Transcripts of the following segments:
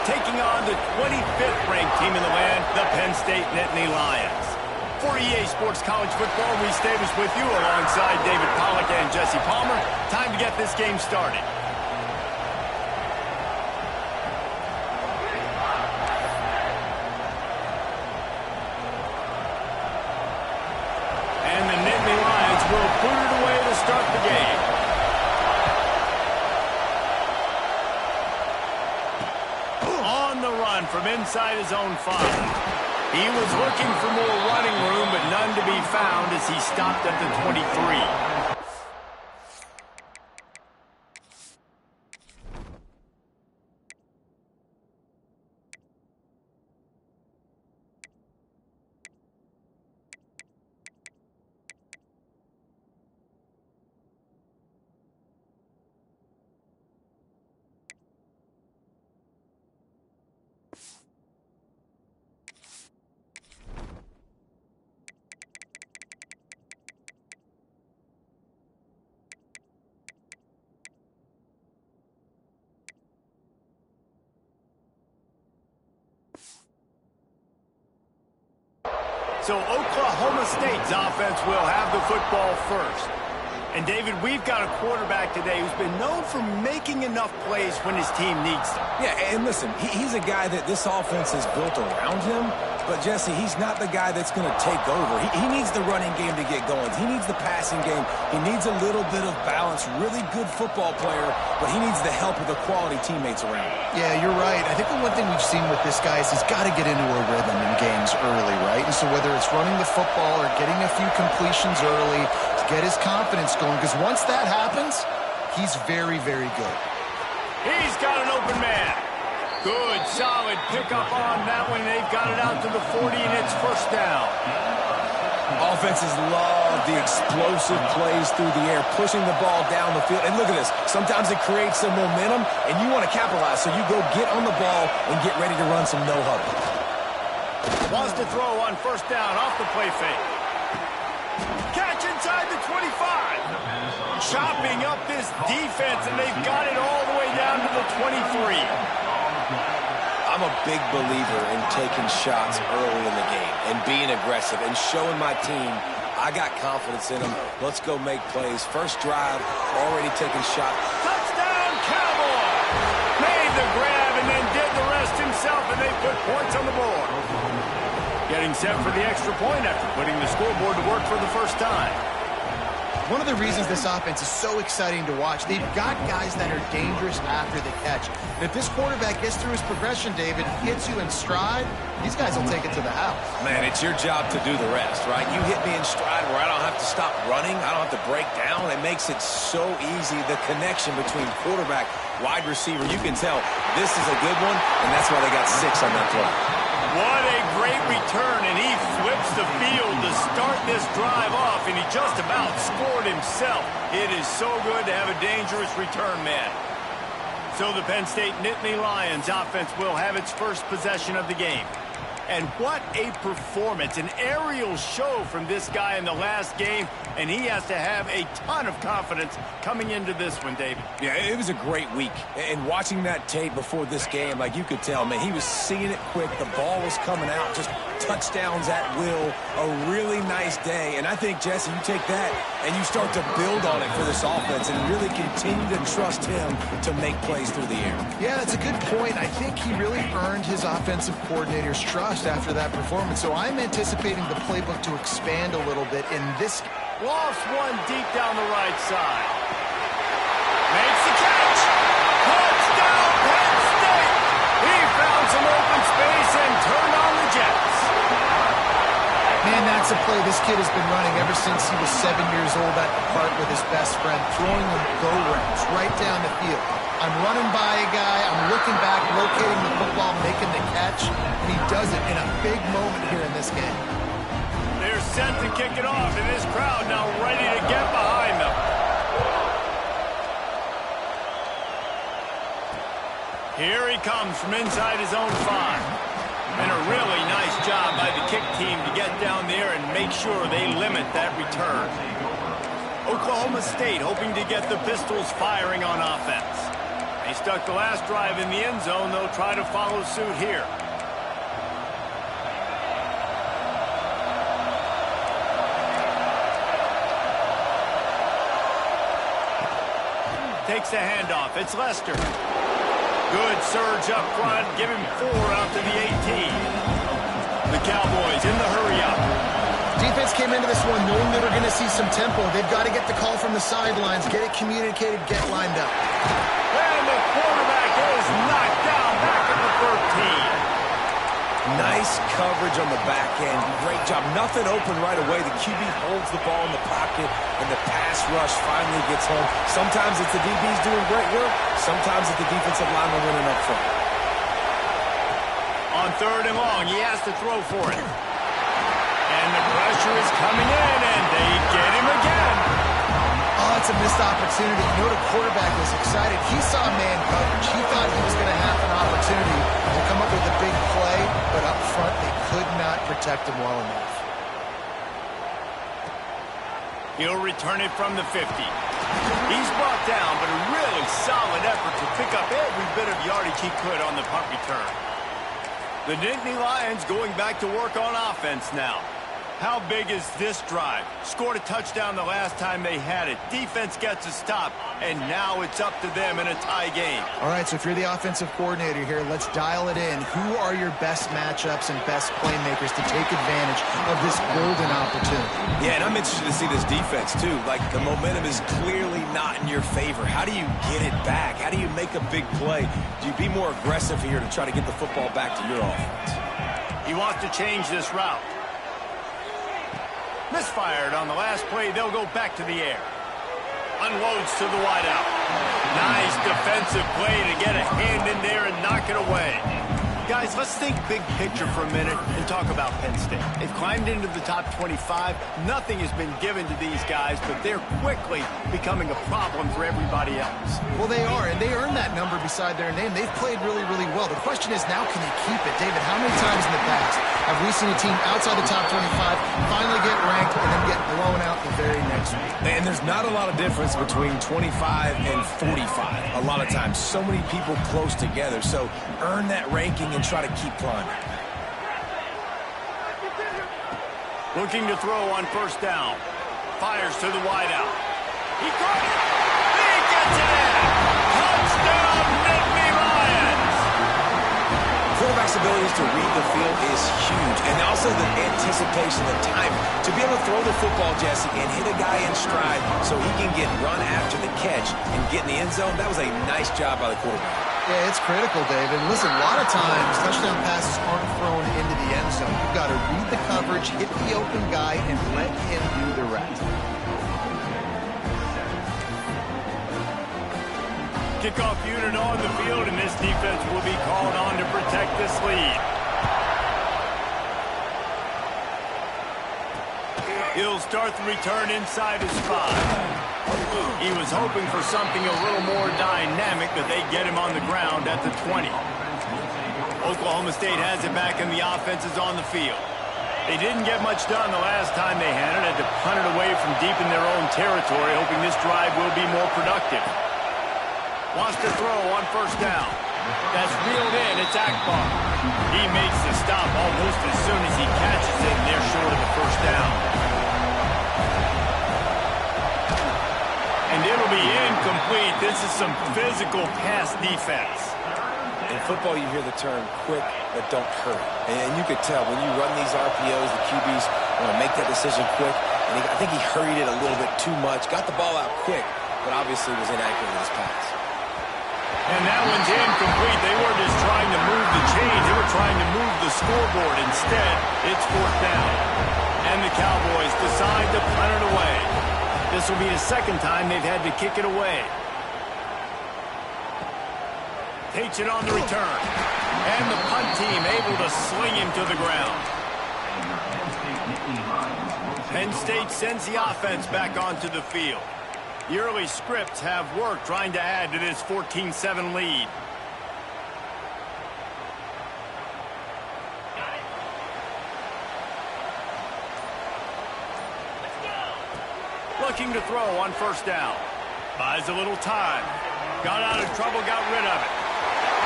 taking on the 25th ranked team in the land, the Penn State Nittany Lions. For EA Sports College Football, Reese Davis with you alongside David Pollack and Jesse Palmer. Time to get this game started. And the Nittany Lions will put it away to start the game. On the run from inside his own 5. He was looking for more running room, but none to be found as he stopped at the 23. So Oklahoma State's offense will have the football first. And, David, we've got a quarterback today who's been known for making enough plays when his team needs them. Yeah, and listen, he's a guy that this offense is built around him. But, Jesse, he's not the guy that's going to take over. He needs the running game to get going. He needs the passing game. He needs a little bit of balance. Really good football player, but he needs the help of the quality teammates around him. Yeah, you're right. I think the one thing we've seen with this guy is he's got to get into a rhythm in games early, right? And so whether it's running the football or getting a few completions early to get his confidence going, because once that happens, he's very, very good. He's got an open man. Good, solid pickup on that one. They've got it out to the 40, and it's first down. Offenses love the explosive plays through the air, pushing the ball down the field. And look at this. Sometimes it creates some momentum, and you want to capitalize. So you go get on the ball and get ready to run some no-huddle. Wants to throw on first down off the play fake. Catch inside the 25. Chopping up this defense, and they've got it all the way down to the 23. I'm a big believer in taking shots early in the game and being aggressive and showing my team I got confidence in them. Let's go make plays. First drive, already taking shots. Touchdown, Cowboy! Made the grab and then did the rest himself, and they put points on the board. Getting set for the extra point after putting the scoreboard to work for the first time. One of the reasons this offense is so exciting to watch, they've got guys that are dangerous after the catch. And if this quarterback gets through his progression, David, hits you in stride, these guys will take it to the house. Man, it's your job to do the rest, right? You hit me in stride where I don't have to stop running. I don't have to break down. It makes it so easy, the connection between quarterback, wide receiver. You can tell this is a good one, and that's why they got 6 on that play. What a great return, and he flips the field to start this drive off, and he just about scored himself. It is so good to have a dangerous return man. So the Penn State Nittany Lions offense will have its first possession of the game. And what a performance, an aerial show from this guy in the last game, and he has to have a ton of confidence coming into this one, David. Yeah, it was a great week. And watching that tape before this game, like you could tell, man, he was seeing it quick. The ball was coming out, just touchdowns at will. A really nice day. And I think, Jesse, you take that and you start to build on it for this offense and really continue to trust him to make plays through the air. Yeah, that's a good point. I think he really earned his offensive coordinator's trust after that performance. So I'm anticipating the playbook to expand a little bit in this. Lost one deep down the right side. Makes the catch. Touchdown, Penn State. He found some open space and turned on the Jets. Man, that's a play this kid has been running ever since he was 7 years old at the park with his best friend, throwing them go-rounds right down the field. I'm running by a guy, I'm looking back, locating the football, making the catch, and he does it in a big moment here in this game. They're set to kick it off, and this crowd now ready to get behind them. Here he comes from inside his own 5. And a really nice job by the kick team to get down there and make sure they limit that return. Oklahoma State hoping to get the Pistols firing on offense. He stuck the last drive in the end zone. They'll try to follow suit here. Takes the handoff. It's Lester. Good surge up front. Give him 4 out to the 18. The Cowboys in the hurry-up. Defense came into this one knowing they were going to see some tempo. They've got to get the call from the sidelines, get it communicated, get lined up. And the quarterback is knocked down back at the 13. Nice coverage on the back end. Great job. Nothing open right away. The QB holds the ball in the pocket, and the pass rush finally gets home. Sometimes it's the DBs doing great work. Sometimes it's the defensive lineman winning up front. On 3rd and long, he has to throw for it. And the pressure is coming in, and they get him again. Oh, it's a missed opportunity. You know, the quarterback was excited. He saw man coverage. He thought he was going to have an opportunity to come up with a big play, but up front they could not protect him well enough. He'll return it from the 50. He's brought down, but a really solid effort to pick up every bit of yardage he could on the punt return. The Nittany Lions going back to work on offense now. How big is this drive? Scored a touchdown the last time they had it. Defense gets a stop, and now it's up to them in a tie game. All right, so if you're the offensive coordinator here, let's dial it in. Who are your best matchups and best playmakers to take advantage of this golden opportunity? Yeah, and I'm interested to see this defense, too. Like, the momentum is clearly not in your favor. How do you get it back? How do you make a big play? Do you be more aggressive here to try to get the football back to your offense? He wants to change this route. Misfired on the last play. They'll go back to the air. Unloads to the wideout. Nice defensive play to get a hand in there and knock it away. Guys, let's think big picture for a minute and talk about Penn State. They've climbed into the top 25. Nothing has been given to these guys, but they're quickly becoming a problem for everybody else. Well, they are, and they earned that number beside their name. They've played really, really well. The question is, now can you keep it? David, how many times in the past have we seen a team outside the top 25 finally get ranked and then get blown out the very next week? And there's not a lot of difference between 25 and 45 a lot of times. So many people close together. So earn that ranking and try to keep climbing. Looking to throw on 1st down. Fires to the wideout. He caught it. He gets it in. Touchdown, Nittany Lions. Quarterback's abilities to read the field is huge. And also the anticipation, the time to be able to throw the football, Jesse, and hit a guy in stride so he can get run after the catch and get in the end zone. That was a nice job by the quarterback. Yeah, it's critical, David. Listen, a lot of times touchdown passes aren't thrown into the end zone. You've got to read the coverage, hit the open guy, and let him do the rest. Kickoff unit on the field, and this defense will be called on to protect this lead. He'll start the return inside his 5. He was hoping for something a little more dynamic, but they get him on the ground at the 20. Oklahoma State has it back, and the offense is on the field. They didn't get much done the last time they had it. Had to punt it away from deep in their own territory, hoping this drive will be more productive. Wants to throw on 1st down. That's reeled in. It's Akbar. He makes the stop almost as soon as he catches it, and they're short of the 1st down. And it'll be incomplete. This is some physical pass defense. In football, you hear the term quick, but don't hurry. And you could tell when you run these RPOs, the QBs want to make that decision quick. And I think he hurried it a little bit too much. Got the ball out quick, but obviously was inaccurate in his pass. And that one's incomplete. They were just trying to move the chains. They were trying to move the scoreboard. Instead, it's 4th down. And the Cowboys decide to punt it away. This will be the 2nd time they've had to kick it away. Takes it on the return. And the punt team able to sling him to the ground. Penn State sends the offense back onto the field. The early scripts have worked trying to add to this 14-7 lead. Looking to throw on 1st down. Buys a little time. Got out of trouble, got rid of it.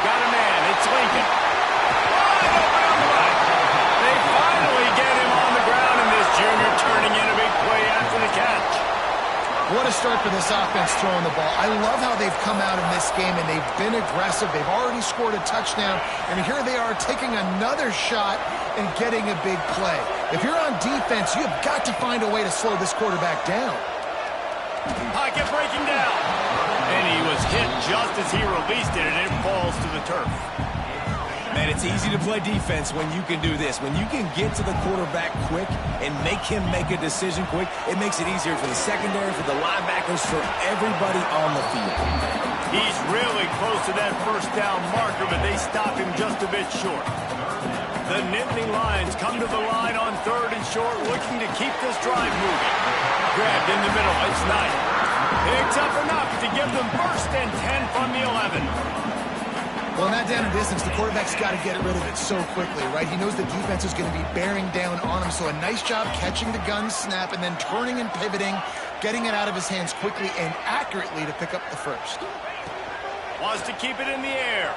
Got a man. It's Lincoln. Wide open on the right. They finally get him on the ground, and this junior turning in a big play after the catch. What a start for this offense throwing the ball. I love how they've come out in this game, and they've been aggressive. They've already scored a touchdown, and here they are taking another shot and getting a big play. If you're on defense, you have got to find a way to slow this quarterback down. Pocket breaking down. And he was hit just as he released it, and it falls to the turf. Man, it's easy to play defense when you can do this. When you can get to the quarterback quick and make him make a decision quick, it makes it easier for the secondary, for the linebackers, for everybody on the field. He's really close to that first down marker, but they stop him just a bit short. The Nittany Lions come to the line on 3rd and short, looking to keep this drive moving. Grabbed in the middle, it's Knight. Picks up enough to give them 1st and 10 from the 11. Well, in that down and distance, the quarterback's got to get rid of it so quickly, right? He knows the defense is going to be bearing down on him, so a nice job catching the gun snap and then turning and pivoting, getting it out of his hands quickly and accurately to pick up the first. Wants to keep it in the air.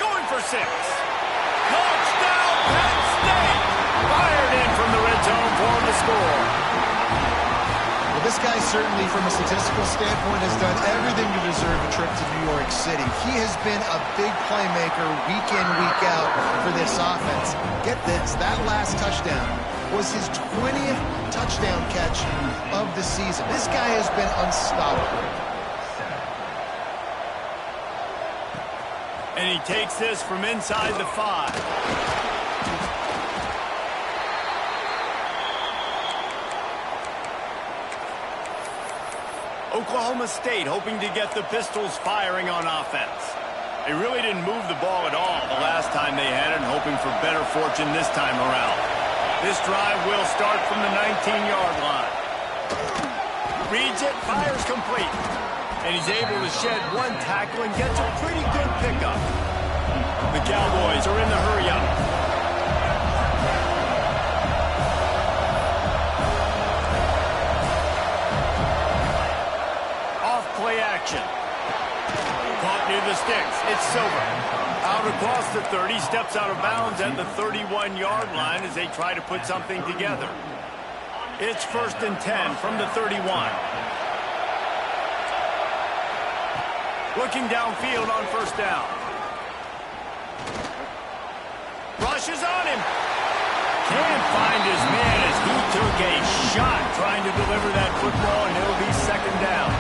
Going for 6. Touchdown, Penn State! Fired in from the red zone for the score. Well, this guy certainly, from a statistical standpoint, has done everything to deserve a trip to New York City. He has been a big playmaker week in, week out for this offense. Get this, that last touchdown was his 20th touchdown catch of the season. This guy has been unstoppable. And he takes this from inside the 5. Oklahoma State hoping to get the Pistols firing on offense. They really didn't move the ball at all the last time they had it, and hoping for better fortune this time around. This drive will start from the 19-yard line. Reads it, fires complete. And he's able to shed one tackle and gets a pretty good pickup. The Cowboys are in the hurry-up. Play action. Caught near the sticks. It's Silver. Out across the 30, steps out of bounds at the 31-yard line as they try to put something together. It's 1st and 10 from the 31. Looking downfield on 1st down. Rushes on him. Can't find his man as he took a shot trying to deliver that football, and it'll be 2nd down.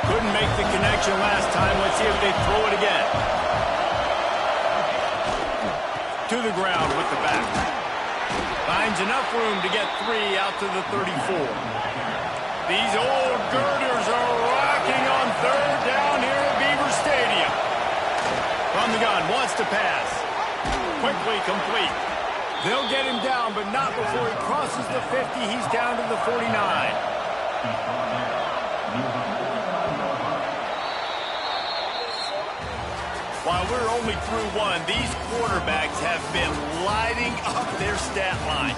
Couldn't make the connection last time. Let's see if they throw it again. To the ground with the back. Finds enough room to get 3 out to the 34. These old girders are rocking on 3rd down here at Beaver Stadium. From the gun, wants to pass. Quickly complete. They'll get him down, but not before he crosses the 50. He's down to the 49. While we're only through 1, these quarterbacks have been lighting up their stat line.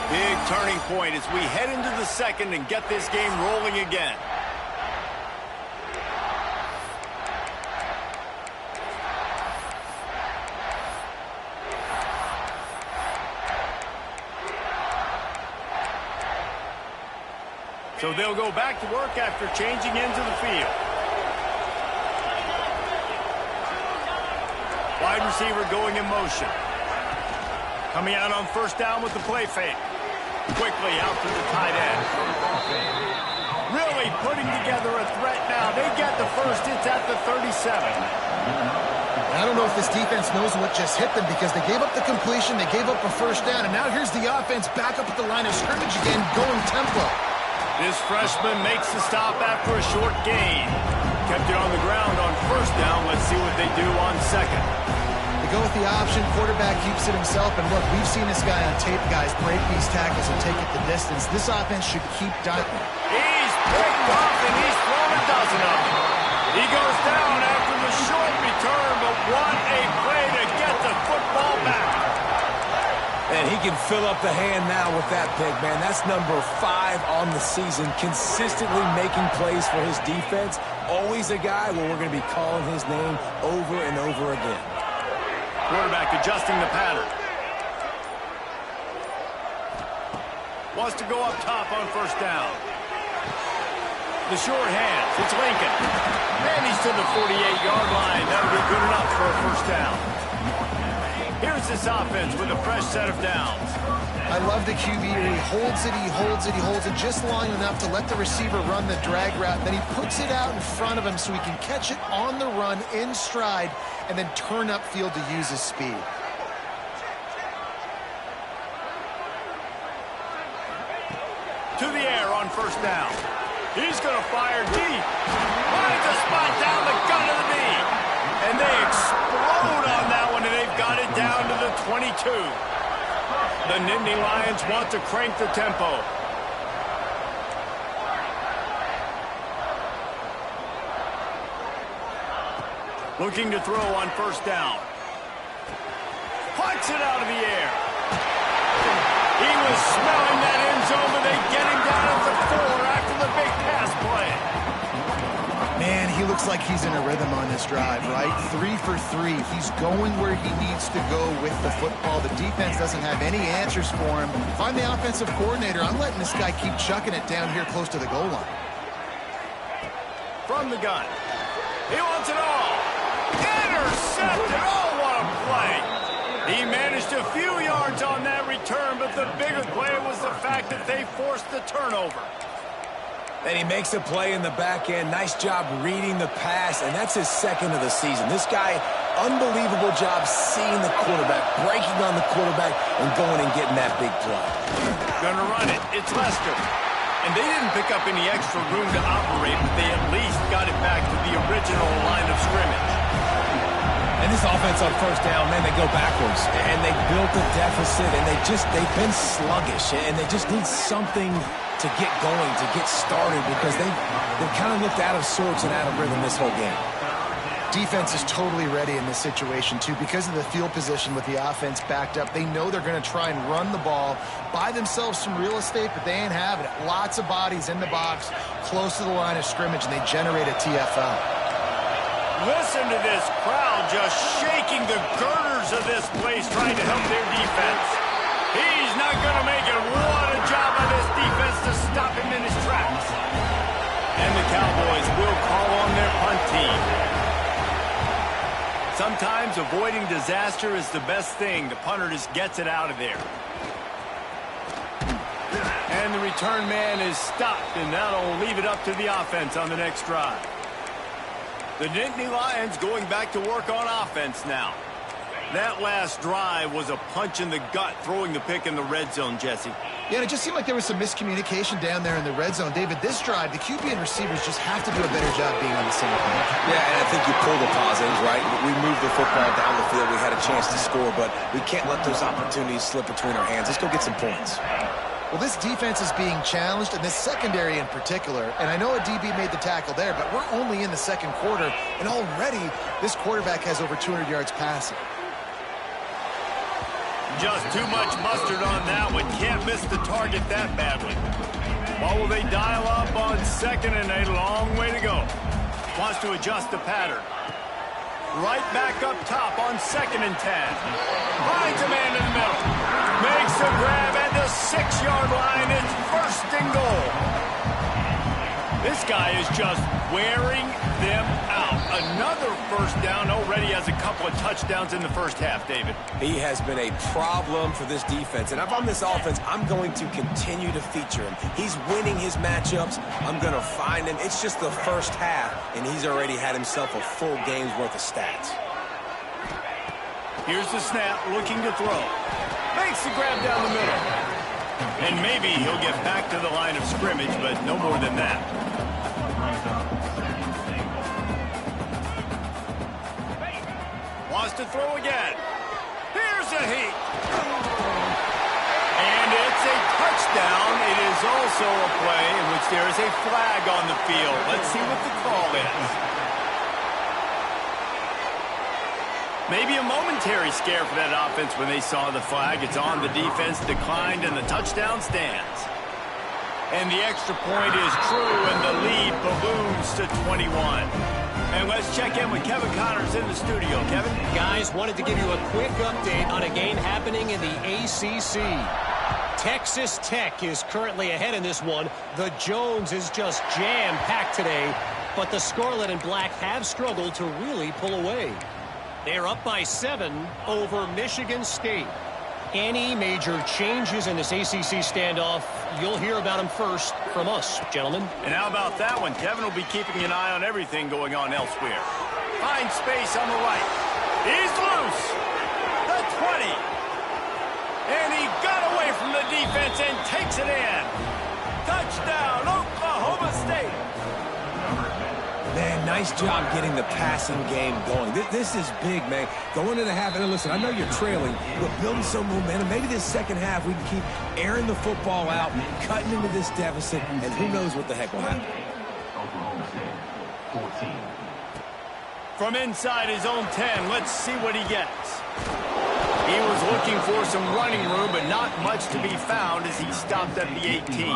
Big turning point as we head into the 2nd and get this game rolling again. So they'll go back to work after changing into the field. Wide receiver going in motion. Coming out on 1st down with the play fake. Quickly out to the tight end. Really putting together a threat now. They get the 1st. It's at the 37. I don't know if this defense knows what just hit them, because they gave up the completion, they gave up a 1st down, and now here's the offense back up at the line of scrimmage again, going tempo. This freshman makes the stop after a short gain. Kept it on the ground on 1st down. Let's see what they do on 2nd. They go with the option. Quarterback keeps it himself. And look, we've seen this guy on tape, guys, break these tackles and take it the distance. This offense should keep diving. He's picked up, and he's thrown a dozen of them. He goes down after the short return, but what a play to get the football back. And he can fill up the hand now with that pick, man. That's number 5 on the season, consistently making plays for his defense. Always a guy where we're going to be calling his name over and over again. Quarterback adjusting the pattern. Wants to go up top on first down. The short hands. It's Lincoln. And he's to the 48-yard line. That'll be good enough for a first down. Here's this offense with a fresh set of downs. I love the QB here. He holds it, he holds it, he holds it just long enough to let the receiver run the drag route. Then he puts it out in front of him so he can catch it on the run in stride and then turn upfield to use his speed. To the air on first down. He's going to fire deep. Finds a spot down the gun of the knee. And they explode on that one, and they've got it down to the 22. The Nittany Lions want to crank the tempo. Looking to throw on first down. Punts it out of the air. He was smelling that end zone, but they get him down at the 4 after the big pass play. Man, he looks like he's in a rhythm on this drive, right? 3 for 3. He's going where he needs to go with the football. The defense doesn't have any answers for him. If I'm the offensive coordinator, I'm letting this guy keep chucking it down here close to the goal line. From the gun. He wants it all. Intercepted. Oh, what a play. He managed a few yards on that return, but the bigger play was the fact that they forced the turnover. And he makes a play in the back end. Nice job reading the pass, and that's his second of the season. This guy, unbelievable job seeing the quarterback, breaking on the quarterback, and going and getting that big play. Gonna run it. It's Lester. And they didn't pick up any extra room to operate, but they at least got it back to the original line of scrimmage. And this offense on first down, man, they go backwards. And they built a deficit, and they've been sluggish. And they just need something to get going, to get started, because they've kind of looked out of sorts and out of rhythm this whole game. Defense is totally ready in this situation, too. Because of the field position with the offense backed up, they know they're going to try and run the ball, buy themselves some real estate, but they ain't having it. Lots of bodies in the box, close to the line of scrimmage, and they generate a TFL. Listen to this crowd just shaking the girders of this place trying to help their defense. He's not going to make it. What a job by this defense to stop him in his tracks. And the Cowboys will call on their punt team. Sometimes avoiding disaster is the best thing. The punter just gets it out of there. And the return man is stopped, and that'll leave it up to the offense on the next drive. The Nittany Lions going back to work on offense now. That last drive was a punch in the gut, throwing the pick in the red zone, Jesse. Yeah, and it just seemed like there was some miscommunication down there in the red zone. David, this drive, the QB and receivers just have to do a better job being on the same page. Yeah, and I think you pull the positives, right? We moved the football down the field. We had a chance to score, but we can't let those opportunities slip between our hands. Let's go get some points. Well, this defense is being challenged, and this secondary in particular. And I know a DB made the tackle there, but we're only in the second quarter, and already this quarterback has over 200 yards passing. Just too much mustard on that one. Can't miss the target that badly. What will they dial up on second and a long way to go? Wants to adjust the pattern. Right back up top on 2nd and 10. Finds a man in the middle. Makes the grab at the 6-yard line. It's 1st and goal. This guy is just wearing them out. Another first down. Already has a couple of touchdowns in the first half, David. He has been a problem for this defense. And if I'm this offense, I'm going to continue to feature him. He's winning his matchups. I'm going to find him. It's just the first half, and he's already had himself a full game's worth of stats. Here's the snap, looking to throw. Makes the grab down the middle. And maybe he'll get back to the line of scrimmage, but no more than that. Wants to throw again. Here's a heat. And it's a touchdown. It is also a play in which there is a flag on the field. Let's see what the call is. Maybe a momentary scare for that offense when they saw the flag. It's on, the defense declined, and the touchdown stands. And the extra point is true, and the lead balloons to 21. And let's check in with Kevin Connors in the studio. Kevin? Guys, wanted to give you a quick update on a game happening in the ACC. Texas Tech is currently ahead in this one. The Jones is just jam-packed today, but the Scarlet and Black have struggled to really pull away. They're up by 7 over Michigan State. Any major changes in this ACC standoff, you'll hear about them first from us, gentlemen. And how about that one? Kevin will be keeping an eye on everything going on elsewhere. Finds space on the right. He's loose. The 20. And he got away from the defense and takes it in. Touchdown, Oklahoma State. Man, nice job getting the passing game going. This is big, man. Going into half, and listen, I know you're trailing, but building some momentum. Maybe this second half we can keep airing the football out, cutting into this deficit, and who knows what the heck will happen. From inside his own 10, let's see what he gets. He was looking for some running room, but not much to be found as he stopped at the 18.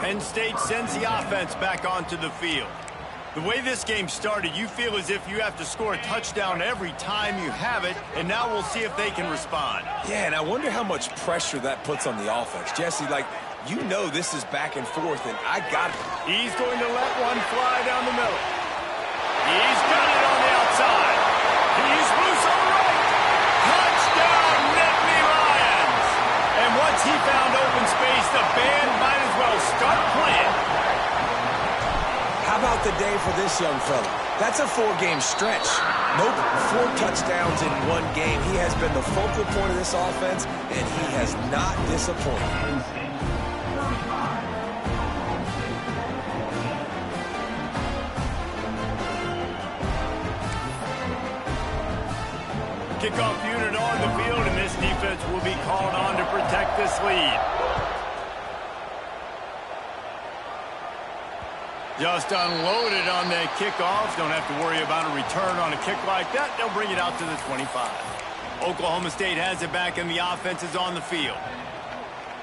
Penn State sends the offense back onto the field. The way this game started, you feel as if you have to score a touchdown every time you have it, and now we'll see if they can respond. Yeah, and I wonder how much pressure that puts on the offense. Jesse, like, you know this is back and forth, and I got it. He's going to let one fly down the middle. He's got it on the outside. He's loose on the right. Touchdown, Nittany Lions. And once he found open space, the band might as well start playing. How about the day for this young fella? That's a 4-game stretch. Nope, 4 touchdowns in 1 game. He has been the focal point of this offense, and he has not disappointed. Kickoff unit on the field, and this defense will be called on to protect this lead. Just unloaded on the kickoff. Don't have to worry about a return on a kick like that. They'll bring it out to the 25. Oklahoma State has it back, and the offense is on the field.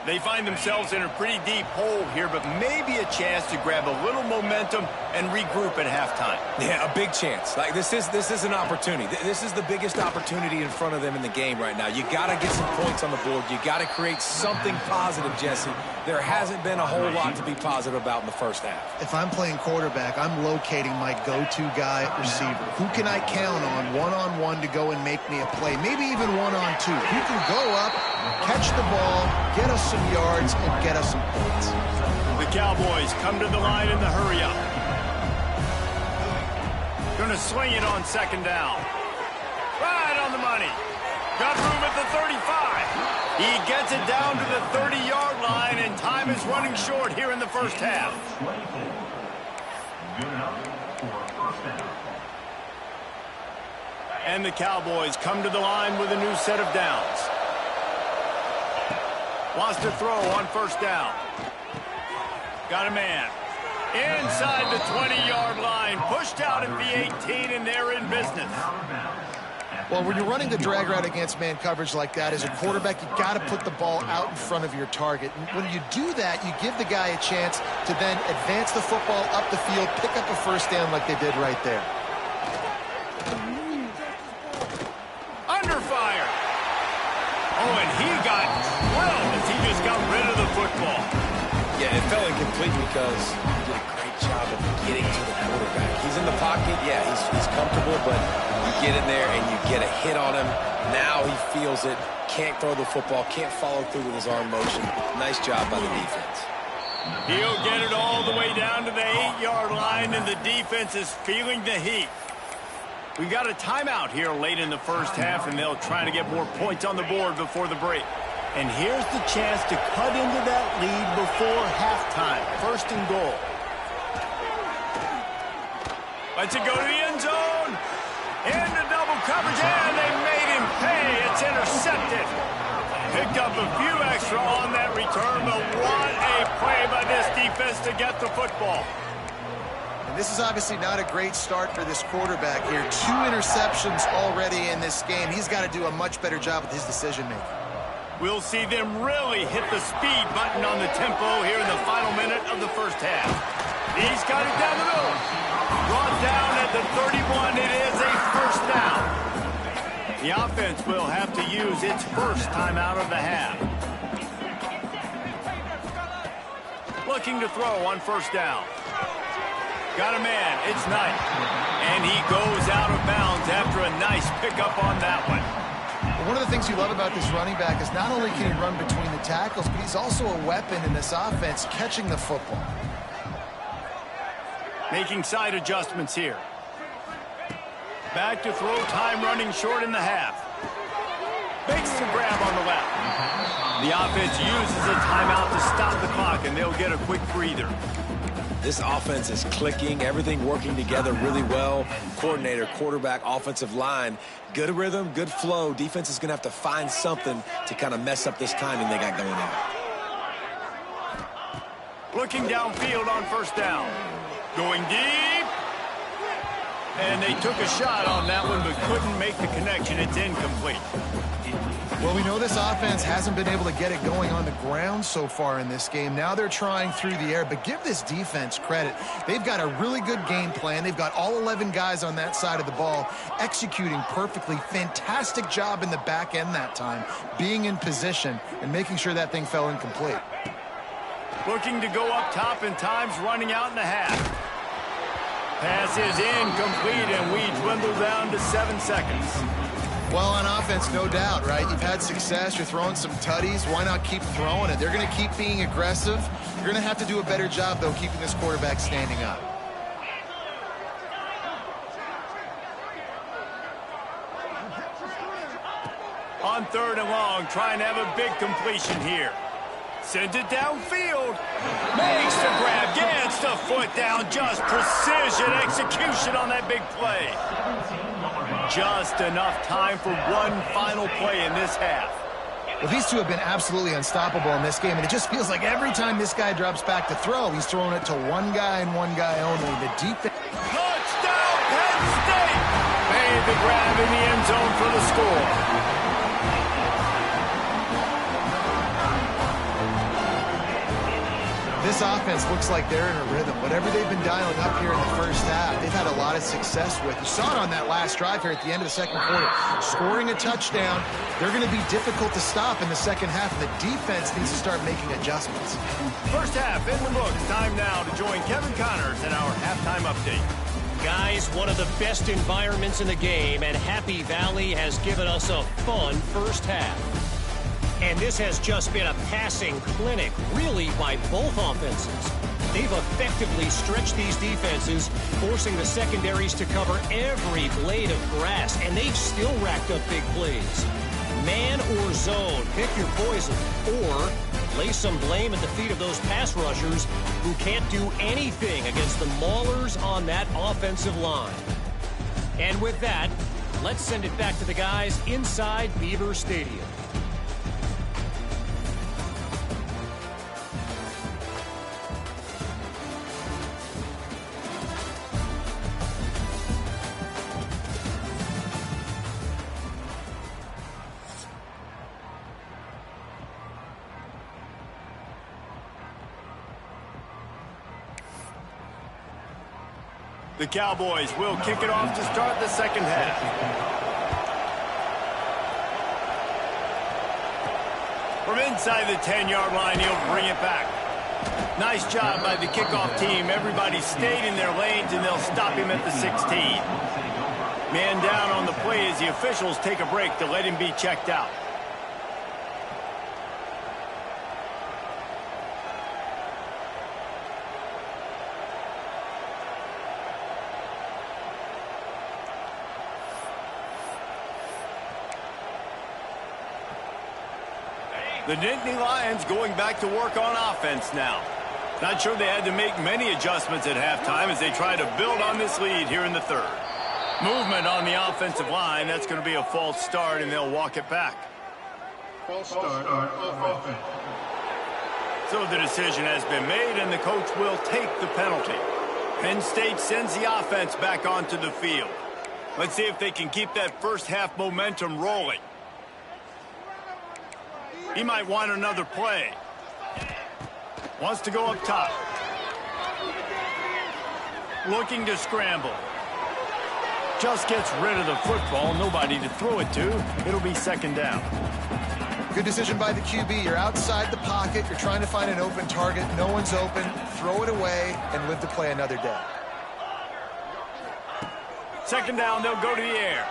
They find themselves in a pretty deep hole here, but maybe a chance to grab a little momentum and regroup at halftime. Yeah, a big chance. Like, this is an opportunity. This is the biggest opportunity in front of them in the game right now. You got to get some points on the board. You got to create something positive, Jesse. There hasn't been a whole lot to be positive about in the first half. If I'm playing quarterback, I'm locating my go-to guy at receiver. Who can I count on one-on-one to go and make me a play? Maybe even one-on-two. Who can go up, catch the ball, get us some yards, and get us some points. The Cowboys come to the line in the hurry-up. Gonna swing it on second down. Right on the money. Got room at the 35. He gets it down to the 30-yard line, and time is running short here in the first half. And the Cowboys come to the line with a new set of downs. Wants to throw on first down. Got a man. Inside the 20-yard line. Pushed out at the 18, and they're in business. Well, when you're running the drag route against man coverage like that, as a quarterback, you got to put the ball out in front of your target. And when you do that, you give the guy a chance to then advance the football up the field, pick up a first down like they did right there. Under fire. Oh, and he got drilled as he just got rid of the football. Yeah, it fell incomplete because he did a great job of getting to the quarterback. He's in the pocket. Yeah, he's comfortable, but you get in there and you get a hit on him. Now he feels it. Can't throw the football. Can't follow through with his arm motion. Nice job by the defense. He'll get it all the way down to the 8-yard line, and the defense is feeling the heat. We got a timeout here late in the first half, and they'll try to get more points on the board before the break. And here's the chance to cut into that lead before halftime. First and goal. Lets it go to the end zone. Into double coverage, and they made him pay. It's intercepted. Picked up a few extra on that return, but what a play by this defense to get the football. And this is obviously not a great start for this quarterback here. 2 interceptions already in this game. He's got to do a much better job with his decision-making. We'll see them really hit the speed button on the tempo here in the final minute of the first half. He's got it down the middle. Brought down at the 31. It is a first down. The offense will have to use its first timeout of the half. Looking to throw on first down. Got a man. It's Knight. And he goes out of bounds after a nice pickup on that one. One of the things you love about this running back is not only can he run between the tackles, but he's also a weapon in this offense catching the football. Making side adjustments here. Back to throw, time running short in the half. Makes the grab on the left. The offense uses a timeout to stop the clock, and they'll get a quick breather. This offense is clicking, everything working together really well. Coordinator, quarterback, offensive line, good rhythm, good flow. Defense is going to have to find something to kind of mess up this timing they got going on. Looking downfield on first down. Going deep. And they took a shot on that one, but couldn't make the connection. It's incomplete. Well, we know this offense hasn't been able to get it going on the ground so far in this game. Now they're trying through the air, but give this defense credit. They've got a really good game plan. They've got all 11 guys on that side of the ball executing perfectly. Fantastic job in the back end that time, being in position and making sure that thing fell incomplete. Looking to go up top, and time's running out in the half. Pass is incomplete, and we dwindle down to 7 seconds. Well, on offense, no doubt, right? You've had success. You're throwing some tutties. Why not keep throwing it? They're going to keep being aggressive. You're going to have to do a better job, though, keeping this quarterback standing up. On 3rd and long, trying to have a big completion here. Sends it downfield. Makes the grab. Gets the foot down. Just precision execution on that big play. Just enough time for one final play in this half. Well, these two have been absolutely unstoppable in this game, and it just feels like every time this guy drops back to throw, he's throwing it to one guy and one guy only. The defense. Touchdown, Penn State! Made the grab in the end zone for the score. This offense looks like they're in a rhythm. Whatever they've been dialing up here in the first half, they've had a lot of success with. You saw it on that last drive here at the end of the second quarter. Scoring a touchdown, they're going to be difficult to stop in the second half, and the defense needs to start making adjustments. First half in the books. Time now to join Kevin Connors in our halftime update. Guys, one of the best environments in the game, and Happy Valley has given us a fun first half. And this has just been a passing clinic, really, by both offenses. They've effectively stretched these defenses, forcing the secondaries to cover every blade of grass, and they've still racked up big plays. Man or zone, pick your poison, or lay some blame at the feet of those pass rushers who can't do anything against the maulers on that offensive line. And with that, let's send it back to the guys inside Beaver Stadium. The Cowboys will kick it off to start the second half. From inside the 10-yard line, he'll bring it back. Nice job by the kickoff team. Everybody stayed in their lanes, and they'll stop him at the 16. Man down on the play as the officials take a break to let him be checked out. The Nittany Lions going back to work on offense now. Not sure they had to make many adjustments at halftime as they try to build on this lead here in the third. Movement on the offensive line. That's going to be a false start, and they'll walk it back. False start on offense. So the decision has been made, and the coach will take the penalty. Penn State sends the offense back onto the field. Let's see if they can keep that first half momentum rolling. He might want another play. Wants to go up top. Looking to scramble. Just gets rid of the football. Nobody to throw it to. It'll be second down. Good decision by the QB. You're outside the pocket. You're trying to find an open target. No one's open. Throw it away and live to play another day. Second down, they'll go to the air.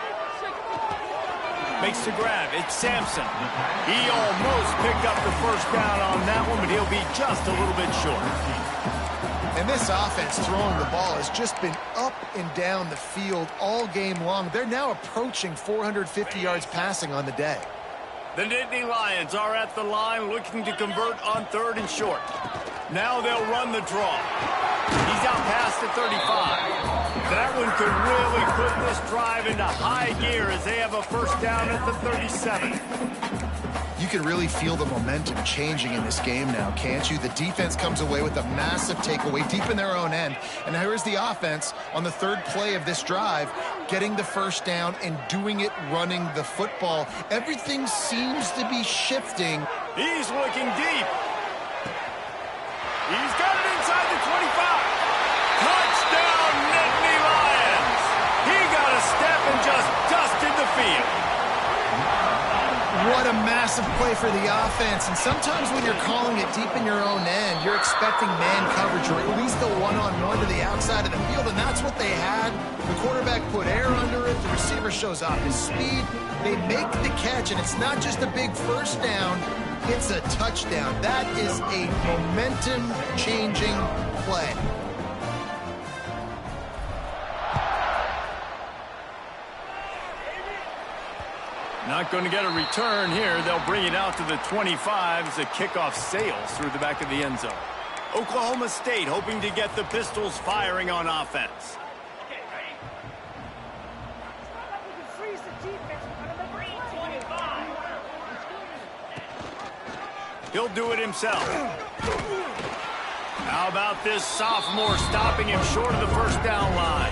Makes the grab. It's Sampson. He almost picked up the first down on that one, but he'll be just a little bit short. And this offense throwing the ball has just been up and down the field all game long. They're now approaching 450 yards passing on the day. The Nittany Lions are at the line looking to convert on third and short. Now they'll run the draw. He's out past the 35. That one could really put this drive into high gear as they have a first down at the 37. You can really feel the momentum changing in this game now, can't you? The defense comes away with a massive takeaway deep in their own end. And here's the offense on the third play of this drive, getting the first down and doing it running the football. Everything seems to be shifting. He's looking deep. He's got it inside the 25. Touchdown, Nittany Lions. He got a step and just dusted the field. What a massive play for the offense. And sometimes when you're calling it deep in your own end, you're expecting man coverage or at least a one-on-one to the outside of the field, and that's what they had. The quarterback put air under it. The receiver shows off his speed. They make the catch, and it's not just a big first down. It's a touchdown. That is a momentum-changing play. Not going to get a return here. They'll bring it out to the 25 as the kickoff sails through the back of the end zone. Oklahoma State hoping to get the Pistols firing on offense. He'll do it himself. How about this sophomore stopping him short of the first down line?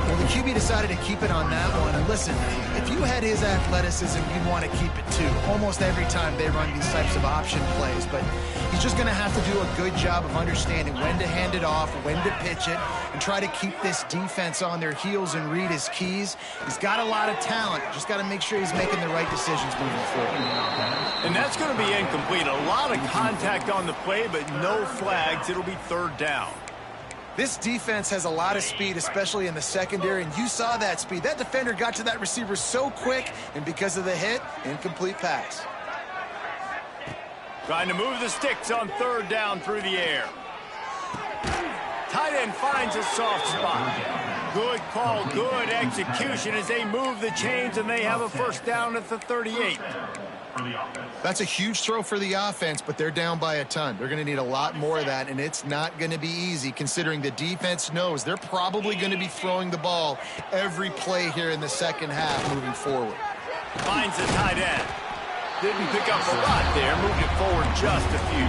Well, the QB decided to keep it on that one. And listen, if you had his athleticism, you'd want to keep it too. Almost every time they run these types of option plays. But he's just going to have to do a good job of understanding when to hand it off, when to pitch it, and try to keep this defense on their heels and read his keys. He's got a lot of talent. Just got to make sure he's making the right decisions moving forward. And that's going to be incomplete. A lot of contact on the play, but no flags. It'll be third down. This defense has a lot of speed, especially in the secondary, and you saw that speed. That defender got to that receiver so quick, and because of the hit, incomplete pass. Trying to move the sticks on third down through the air. Tight end finds a soft spot. Good call, good execution as they move the chains, and they have a first down at the 38. That's a huge throw for the offense, but they're down by a ton. They're going to need a lot more of that, and it's not going to be easy considering the defense knows they're probably going to be throwing the ball every play here in the second half moving forward. Finds the tight end. Didn't pick up a lot there, moved it forward just a few.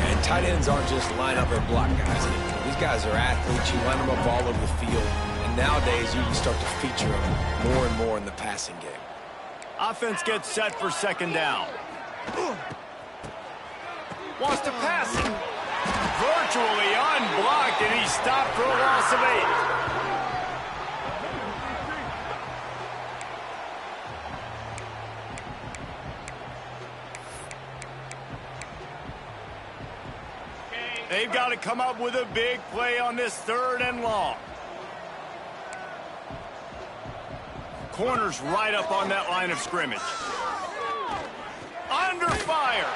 And tight ends aren't just line up and block guys anymore. These guys are athletes. You line them up all over the field, and nowadays you can start to feature them more and more in the passing game. Offense gets set for second down. Wants to pass it. Virtually unblocked, and he stopped for a loss of 8. They've got to come up with a big play on this third and long. Corners right up on that line of scrimmage. Under fire.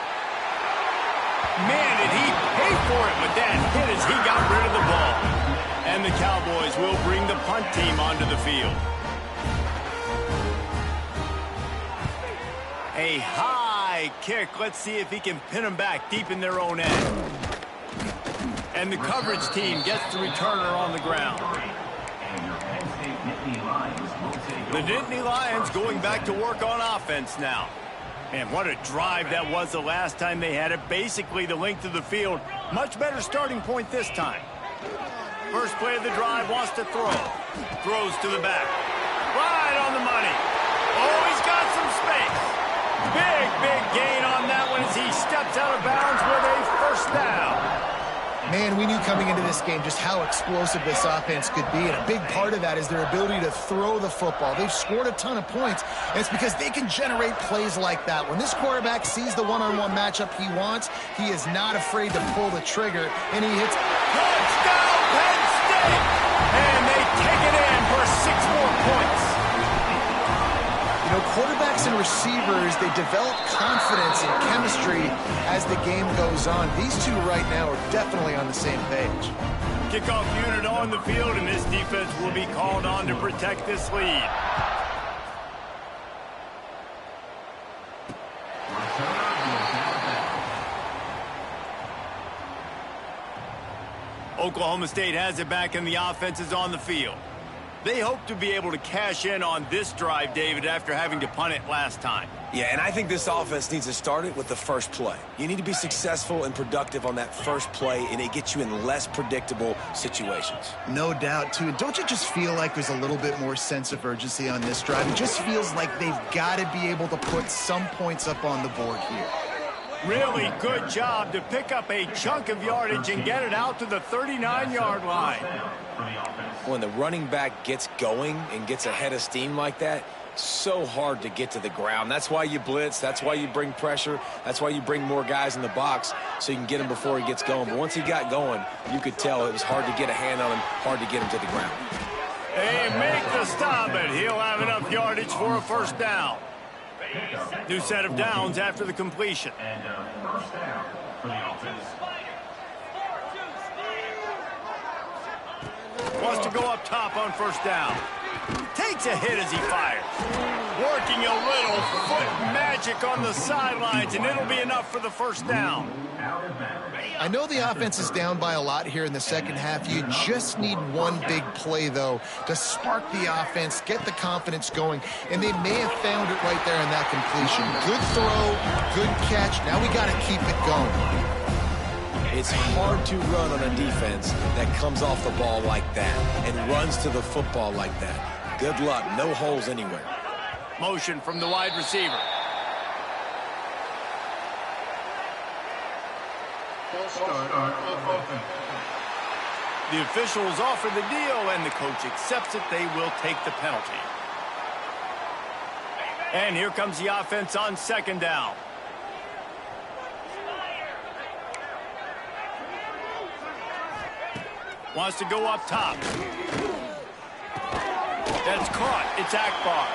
Man, did he pay for it with that hit as he got rid of the ball. And the Cowboys will bring the punt team onto the field. A high kick. Let's see if he can pin them back deep in their own end. And the coverage team gets the returner on the ground. The Nittany Lions going back to work on offense now. Man, what a drive that was the last time they had it. Basically the length of the field. Much better starting point this time. First play of the drive, wants to throw. Throws to the back. Right on the money. Oh, he's got some space. Big gain on that one as he steps out of bounds with a first down. Man, we knew coming into this game just how explosive this offense could be, and a big part of that is their ability to throw the football. They've scored a ton of points, and it's because they can generate plays like that. When this quarterback sees the one-on-one matchup he wants, he is not afraid to pull the trigger, and he hits. Touchdown, Penn State! And they take it in for 6 more points. You know, quarterbacks and receivers, they develop confidence and chemistry as the game goes on. These two right now are definitely on the same page. Kickoff unit on the field, and this defense will be called on to protect this lead. Oklahoma State has it back, and the offense is on the field. They hope to be able to cash in on this drive, David, after having to punt it last time. Yeah, and I think this offense needs to start it with the first play. You need to be successful and productive on that first play, and it gets you in less predictable situations. No doubt, too. And don't you just feel like there's a little bit more sense of urgency on this drive? It just feels like they've got to be able to put some points up on the board here. Really good job to pick up a chunk of yardage and get it out to the 39-yard line. When the running back gets going and gets ahead of steam like that, so hard to get to the ground. That's why you blitz. That's why you bring pressure. That's why you bring more guys in the box so you can get him before he gets going. But once he got going, you could tell it was hard to get a hand on him, hard to get him to the ground. They make the stop, and he'll have enough yardage for a first down. New set of downs after the completion. And first down for the offense. Wants to go up top on first down. Takes a hit as he fires. Working a little foot magic on the sidelines, and it'll be enough for the first down. I know the offense is down by a lot here in the second half. You just need one big play, though, to spark the offense, get the confidence going, and they may have found it right there in that completion. Good throw, good catch. Now we got to keep it going. It's hard to run on a defense that comes off the ball like that and runs to the football like that. Good luck. No holes anywhere. Motion from the wide receiver. False start of offense. The officials offer the deal, and the coach accepts it. They will take the penalty. And here comes the offense on second down. Wants to go up top. That's caught. It's Akbar.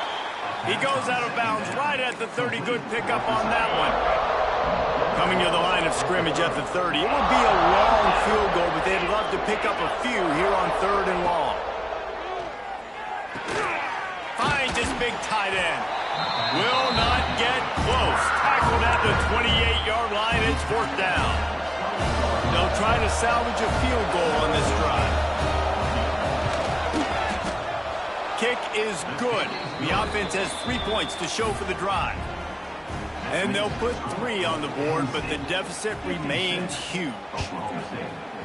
He goes out of bounds right at the 30. Good pickup on that one. Coming to the line of scrimmage at the 30. It will be a long field goal, but they'd love to pick up a few here on 3rd and long. Finds his big tight end. Will not get close. Tackled at the 28-yard line. It's 4th down. They'll try to salvage a field goal on this drive. Kick is good. The offense has 3 points to show for the drive. And they'll put 3 on the board, but the deficit remains huge.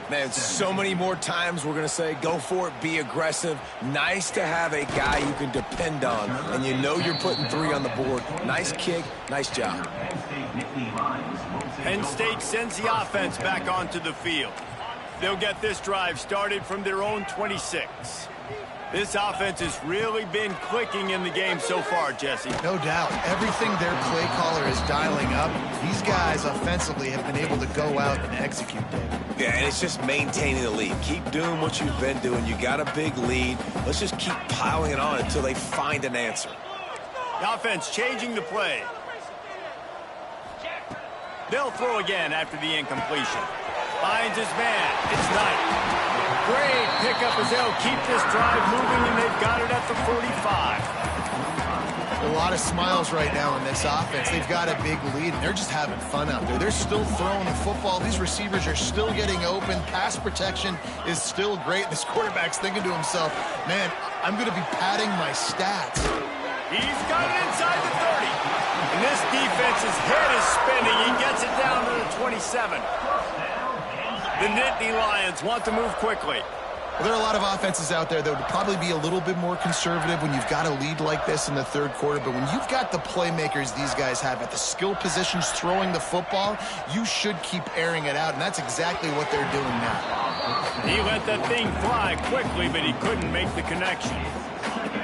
Man, so many more times we're going to say, go for it, be aggressive. Nice to have a guy you can depend on, and you know you're putting 3 on the board. Nice kick, nice job. Penn State sends the offense back onto the field. They'll get this drive started from their own 26. This offense has really been clicking in the game so far, Jesse. No doubt. Everything their play caller is dialing up, these guys offensively have been able to go out and execute, David. Yeah, and it's just maintaining the lead. Keep doing what you've been doing. You got a big lead. Let's just keep piling it on until they find an answer. The offense changing the play. They'll throw again after the incompletion. Finds his man. It's Knight. Great pickup as they'll keep this drive moving, and they've got it at the 45. A lot of smiles right now in this offense. They've got a big lead, and they're just having fun out there. They're still throwing the football. These receivers are still getting open. Pass protection is still great. This quarterback's thinking to himself, man, I'm going to be padding my stats. He's got it inside the 30. And this defense's head is spinning. He gets it down to the 27. The Nittany Lions want to move quickly. Well, there are a lot of offenses out there that would probably be a little bit more conservative when you've got a lead like this in the third quarter. But when you've got the playmakers these guys have at the skill positions throwing the football, you should keep airing it out, and that's exactly what they're doing now. He let that thing fly quickly, but he couldn't make the connection.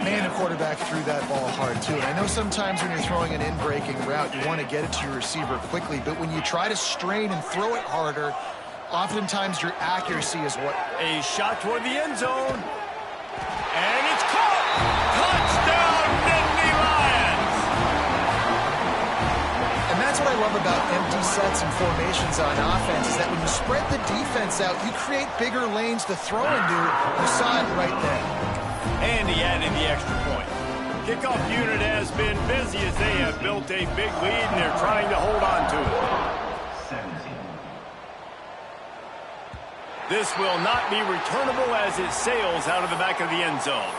Man, the quarterback threw that ball hard, too. And I know sometimes when you're throwing an in-breaking route, you want to get it to your receiver quickly. But when you try to strain and throw it harder, oftentimes your accuracy is what... A shot toward the end zone. And it's caught! Touchdown, Nittany Lions! And that's what I love about empty sets and formations on offense, is that when you spread the defense out, you create bigger lanes to throw into. You saw it right there. And he added the extra point. Kickoff unit has been busy as they have built a big lead, and they're trying to hold on to it. 17. This will not be returnable as it sails out of the back of the end zone.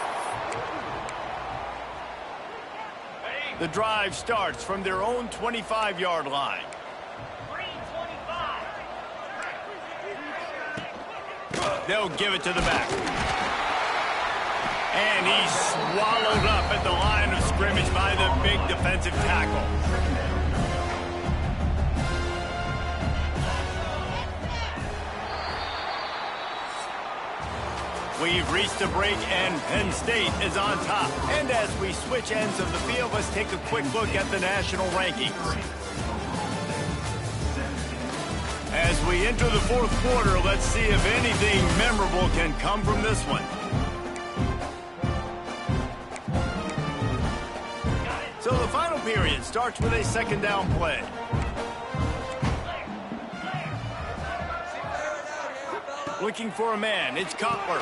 The drive starts from their own 25-yard line. They'll give it to the back. And he's swallowed up at the line of scrimmage by the big defensive tackle. We've reached a break, and Penn State is on top. And as we switch ends of the field, let's take a quick look at the national rankings. As we enter the fourth quarter, let's see if anything memorable can come from this one. So the final period starts with a second down play. Looking for a man, it's Cutler.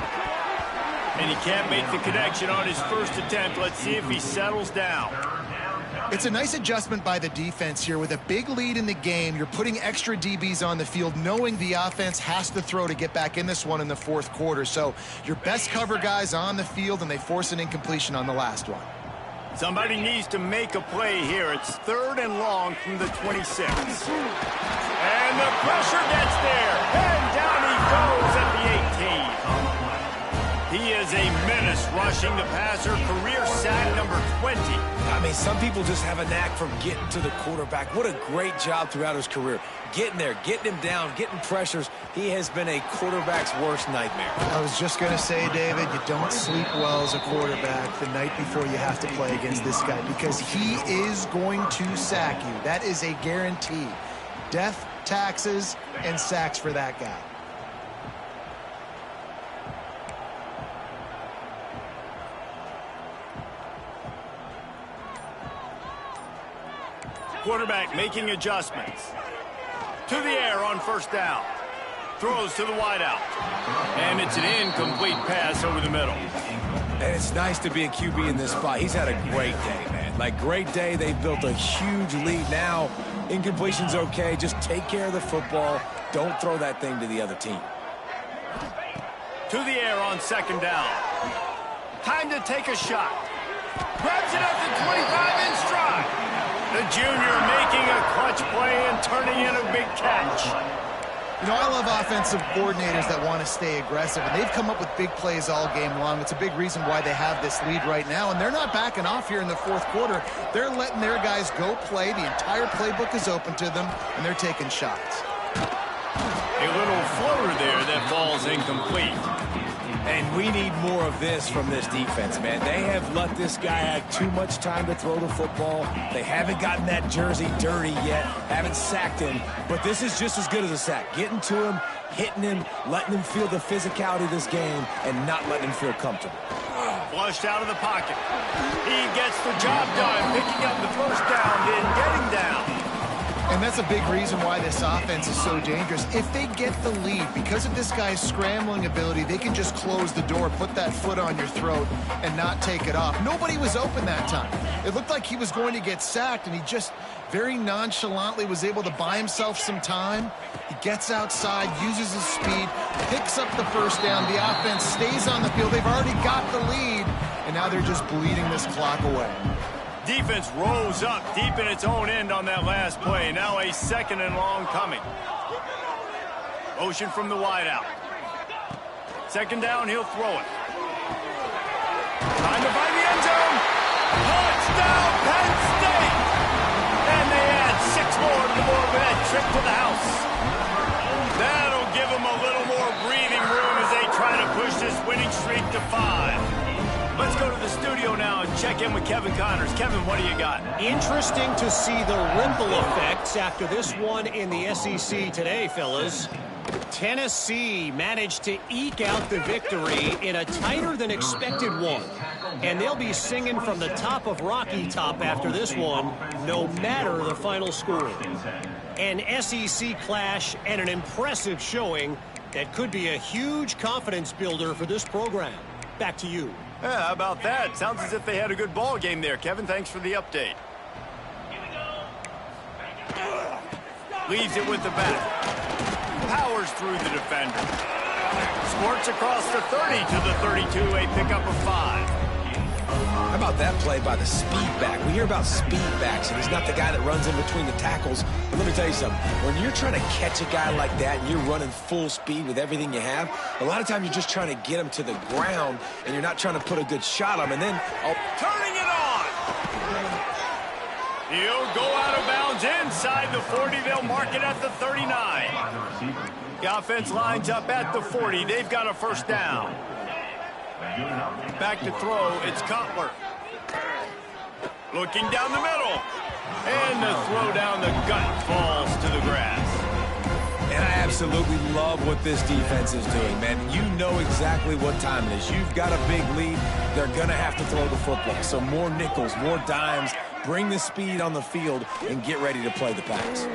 And he can't make the connection on his first attempt. Let's see if he settles down. It's a nice adjustment by the defense here. With a big lead in the game, you're putting extra DBs on the field, knowing the offense has to throw to get back in this one in the fourth quarter. So your best cover guys on the field, and they force an incompletion on the last one. Somebody needs to make a play here. It's third and long from the 26. And the pressure gets there. And down he goes at the 18. He is a menace rushing the passer. Career sack number 20. I mean, some people just have a knack for getting to the quarterback. What a great job throughout his career. Getting there, getting him down, getting pressures. He has been a quarterback's worst nightmare. I was just going to say, David, you don't sleep well as a quarterback the night before you have to play against this guy, because he is going to sack you. That is a guarantee. Death, taxes, and sacks for that guy. Quarterback making adjustments. To the air on first down. Throws to the wideout. And it's an incomplete pass over the middle. And it's nice to be a QB in this spot. He's had a great day, man. Like, great day. They've built a huge lead now. Incompletion's okay. Just take care of the football. Don't throw that thing to the other team. To the air on second down. Time to take a shot. Grabs it up to 25 in stride. The junior making a clutch play and turning in a big catch. You know, I love offensive coordinators that want to stay aggressive, and they've come up with big plays all game long. It's a big reason why they have this lead right now, and they're not backing off here in the fourth quarter. They're letting their guys go play. The entire playbook is open to them, and they're taking shots. A little floater there that falls incomplete. And we need more of this from this defense, man. They have let this guy have too much time to throw the football. They haven't gotten that jersey dirty yet, haven't sacked him. But this is just as good as a sack. Getting to him, hitting him, letting him feel the physicality of this game, and not letting him feel comfortable. Flushed out of the pocket. He gets the job done, picking up the first down, then getting down. And that's a big reason why this offense is so dangerous. If they get the lead, because of this guy's scrambling ability, they can just close the door, put that foot on your throat, and not take it off. Nobody was open that time. It looked like he was going to get sacked, and he just very nonchalantly was able to buy himself some time. He gets outside, uses his speed, picks up the first down. The offense stays on the field. They've already got the lead, and now they're just bleeding this clock away. Defense rose up deep in its own end on that last play. Now a second and long coming. Motion from the wideout. Second down, he'll throw it. Time to find the end zone. Touchdown, Penn State! And they add 6 more to the board with that trip to the house. That'll give them a little more breathing room as they try to push this winning streak to 5. Let's go to the studio now and check in with Kevin Connors. Kevin, what do you got? Interesting to see the ripple effects after this one in the SEC today, fellas. Tennessee managed to eke out the victory in a tighter than expected one. And they'll be singing from the top of Rocky Top after this one, no matter the final score. An SEC clash and an impressive showing that could be a huge confidence builder for this program. Back to you. Yeah, how about that? Sounds as if they had a good ball game there. Kevin, thanks for the update. Leaves it with the back. Powers through the defender. Squirts across the 30 to the 32, a pickup of 5. How about that play by the speed back? We hear about speed backs, and he's not the guy that runs in between the tackles. But let me tell you something. When you're trying to catch a guy like that and you're running full speed with everything you have, a lot of times you're just trying to get him to the ground, and you're not trying to put a good shot on him. And then, Turning it on! He'll go out of bounds inside the 40. They'll mark it at the 39. The offense lines up at the 40. They've got a first down. Back to throw, it's Cutler. Looking down the middle. And the throw down the gut falls to the grass. and I absolutely love what this defense is doing, man. You know exactly what time it is. You've got a big lead. They're going to have to throw the football. So more nickels, more dimes. Bring the speed on the field and get ready to play the pass.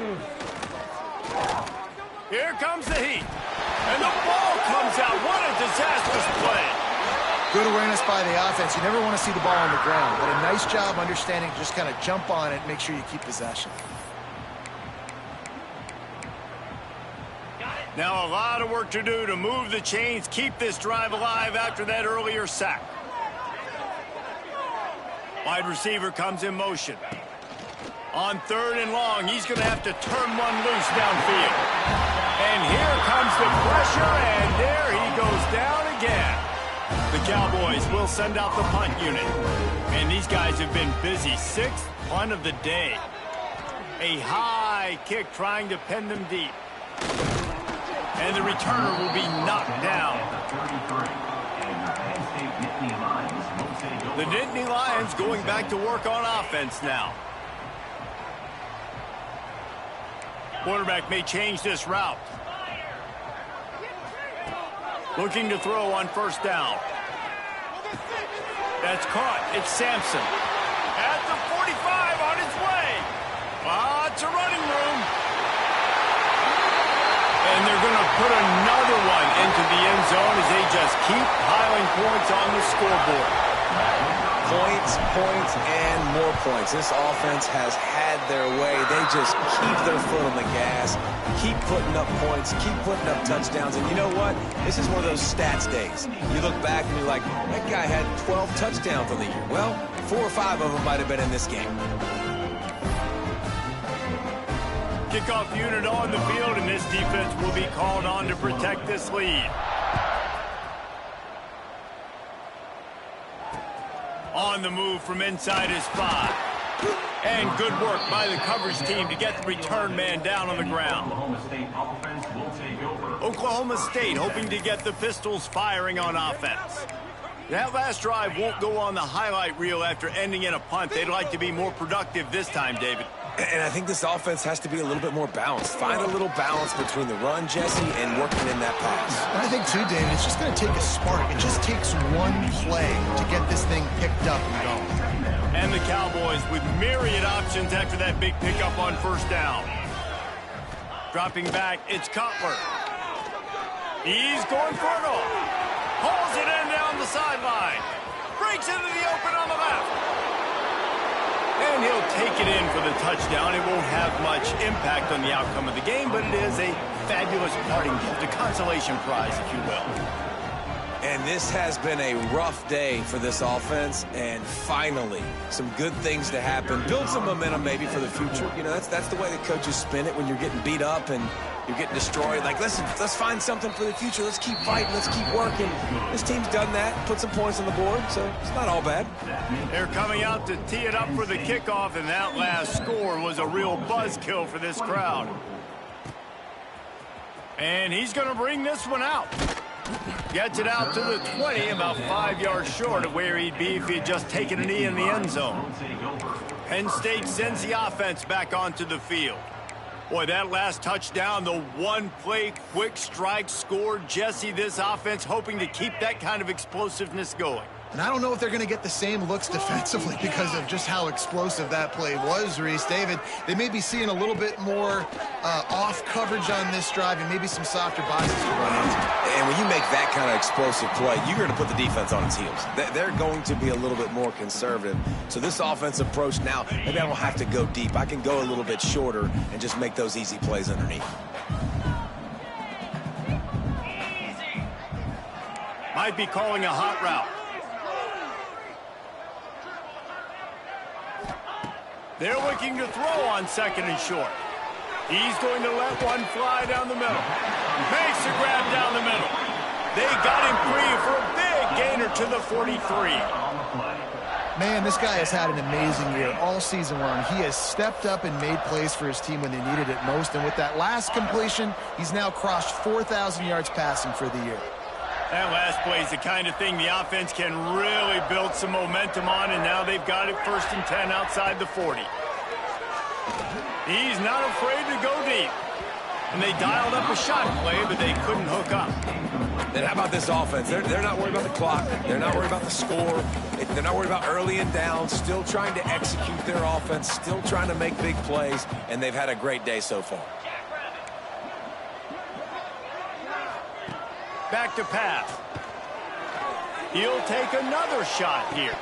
Here comes the heat. And the ball comes out. What a disastrous play. Good awareness by the offense. You never want to see the ball on the ground, but a nice job understanding to just kind of jump on it and make sure you keep possession. Now a lot of work to do to move the chains, keep this drive alive after that earlier sack. Wide receiver comes in motion. On 3rd and long, he's going to have to turn one loose downfield. And here comes the pressure, and there he goes down again. The Cowboys will send out the punt unit. And these guys have been busy. 6th punt of the day. A high kick trying to pin them deep. And the returner will be knocked down. The Nittany Lions going back to work on offense now. Quarterback may change this route. Looking to throw on 1st down. That's caught. It's Sampson. At the 45 on his way. Lots of running room. And they're going to put another one into the end zone as they just keep piling points on the scoreboard. Points, points, and more points. This offense has had their way. They just keep their foot on the gas, keep putting up points, keep putting up touchdowns. And you know what? This is one of those stats days. You look back and you're like, that guy had 12 touchdowns on the year. Well, 4 or 5 of them might have been in this game. Kickoff unit on the field, and this defense will be called on to protect this lead. On the move from inside his 5. And good work by the coverage team to get the return man down on the ground. Oklahoma State hoping to get the Pistols firing on offense. That last drive won't go on the highlight reel after ending in a punt. They'd like to be more productive this time, David. And I think this offense has to be a little bit more balanced. Find a little balance between the run, Jesse, and working in that pass. And I think, too, David, it's just going to take a spark. It just takes one play to get this thing picked up and going. And the Cowboys with myriad options after that big pickup on 1st down. Dropping back, it's Cutler. He's going for it all. Hauls it in down the sideline. Breaks into the open on the left. And he'll take it in for the touchdown. It won't have much impact on the outcome of the game, but it is a fabulous parting gift, a consolation prize, if you will. And this has been a rough day for this offense, and finally, some good things to happen. Build some momentum maybe for the future. You know, that's the way the coaches spin it when you're getting beat up and you're getting destroyed. Like, listen, let's find something for the future. Let's keep fighting. Let's keep working. This team's done that, put some points on the board, so it's not all bad. They're coming out to tee it up for the kickoff, and that last score was a real buzzkill for this crowd. And he's going to bring this one out. Gets it out to the 20, about 5 yards short of where he'd be if he had just taken a knee in the end zone. Penn State sends the offense back onto the field. Boy, that last touchdown, the one-play quick strike score. Jesse, this offense hoping to keep that kind of explosiveness going. And I don't know if they're going to get the same looks defensively because of just how explosive that play was, Reese. David, they may be seeing a little bit more off coverage on this drive and maybe some softer boxes to run into. And when you make that kind of explosive play, you're going to put the defense on its heels. They're going to be a little bit more conservative. So this offensive approach now, maybe I don't have to go deep. I can go a little bit shorter and just make those easy plays underneath. Might be calling a hot route. They're looking to throw on second and short. He's going to let one fly down the middle. Makes a grab down the middle. They got him free for a big gainer to the 43. Man, this guy has had an amazing year all season long. He has stepped up and made plays for his team when they needed it most. And with that last completion, he's now crossed 4,000 yards passing for the year. That last play is the kind of thing the offense can really build some momentum on, and now they've got it 1st and 10 outside the 40. He's not afraid to go deep. And they dialed up a shot play, but they couldn't hook up. And how about this offense? They're not worried about the clock. They're not worried about the score. They're not worried about early and down. Still trying to execute their offense. Still trying to make big plays. And they've had a great day so far. Back to pass. He'll take another shot here.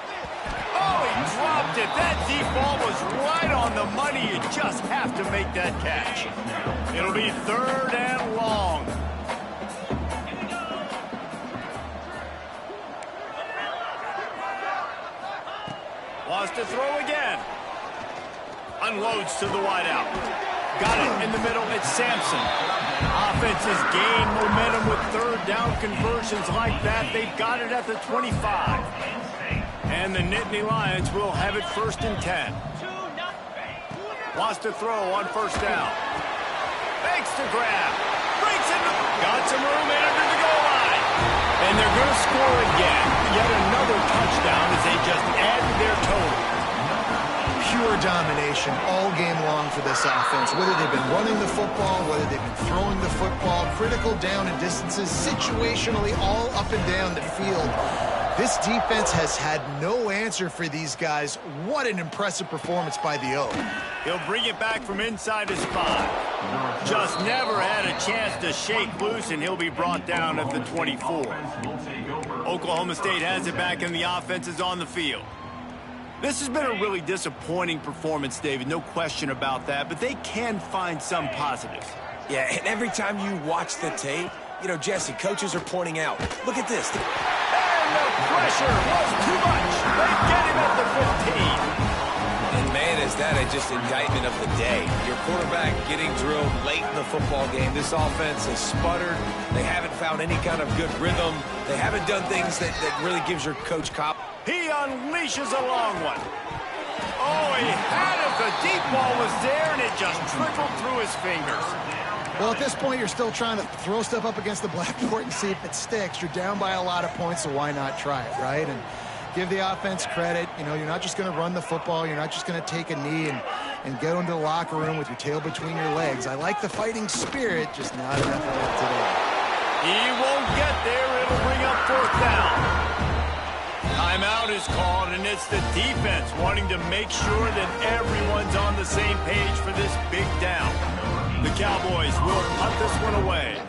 Oh, he dropped it. That deep ball was right on the money. You just have to make that catch. It'll be 3rd and long. Wants to throw again. Unloads to the wideout. Got it in the middle. It's Sampson. Offenses gain momentum with 3rd down conversions like that. They've got it at the 25. And the Nittany Lions will have it 1st and 10. Wants to throw on 1st down. Makes the grab. Breaks it. Got some room in under the goal line. And they're going to score again. Yet another touchdown as they just add to their total. Pure domination all game long for this offense. Whether they've been running the football, whether they've been throwing the football, critical down and distances, situationally all up and down the field. This defense has had no answer for these guys. What an impressive performance by the O. He'll bring it back from inside his 5. Just never had a chance to shake loose, and he'll be brought down at the 24. Oklahoma State has it back, and the offense is on the field. This has been a really disappointing performance, David, no question about that, but they can find some positives. Yeah, and every time you watch the tape, you know, Jesse, coaches are pointing out, look at this. And the pressure was too much. They get him at the 15. And man, is that just indictment of the day. Your quarterback getting drilled late in the football game. This offense has sputtered. They haven't found any kind of good rhythm. They haven't done things that really gives your coach confidence. He unleashes a long one. Oh, he had it. The deep ball was there, and it just trickled through his fingers. Well, at this point, you're still trying to throw stuff up against the blackboard and see if it sticks. You're down by a lot of points, so why not try it, right? And give the offense credit. You know, you're not just going to run the football. You're not just going to take a knee and go into the locker room with your tail between your legs. I like the fighting spirit, just not enough of it today. He won't get there. It'll bring up 4th down. Timeout is called, and it's the defense wanting to make sure that everyone's on the same page for this big down. The Cowboys will punt this one away.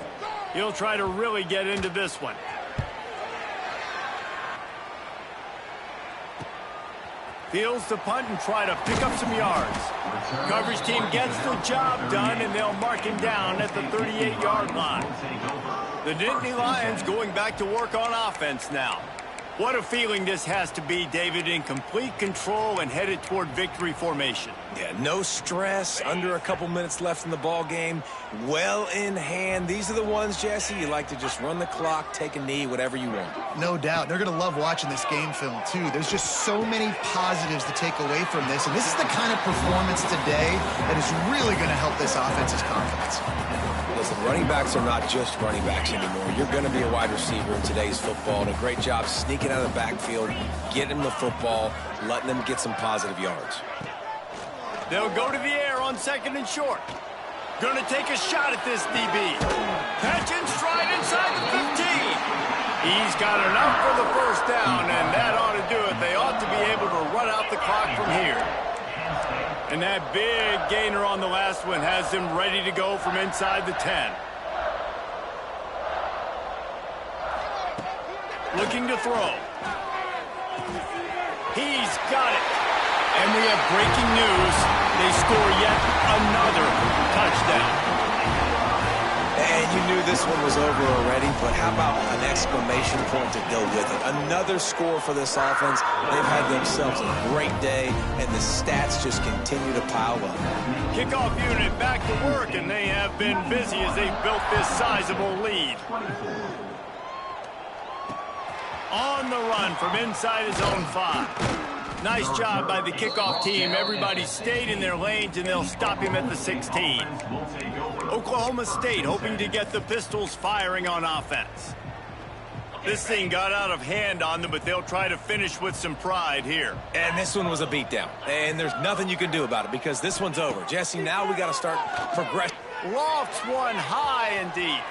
He'll try to really get into this one. Fields the punt and try to pick up some yards. Coverage team gets the job done, and they'll mark him down at the 38-yard line. The Nittany Lions going back to work on offense now. What a feeling this has to be, David, in complete control and headed toward victory formation. Yeah, no stress, under a couple minutes left in the ball game, well in hand. These are the ones, Jesse, you like to just run the clock, take a knee, whatever you want. No doubt. They're going to love watching this game film, too. There's just so many positives to take away from this, and this is the kind of performance today that is really going to help this offense's confidence. Listen, running backs are not just running backs anymore. You're going to be a wide receiver in today's football, and a great job sneaking out of the backfield, getting the football, letting them get some positive yards. They'll go to the air on 2nd and short. Going to take a shot at this DB. Catch and stride inside the 15. He's got enough for the first down, and that ought to do it. They ought to be able to run out the clock from here. And that big gainer on the last one has him ready to go from inside the 10. Looking to throw. He's got it. And we have breaking news. They score yet another touchdown. And you knew this one was over already, but how about an exclamation point to go with it? Another score for this offense. They've had themselves a great day, and the stats just continue to pile up. Kickoff unit back to work, and they have been busy as they've built this sizable lead. On the run from inside his own 5. Nice job by the kickoff team. Everybody stayed in their lanes, and they'll stop him at the 16. Oklahoma State hoping to get the Pistols firing on offense. This thing got out of hand on them, but they'll try to finish with some pride here. And this one was a beatdown, and there's nothing you can do about it because this one's over. Jesse, now we got to start progressing. Lofts one high and deep.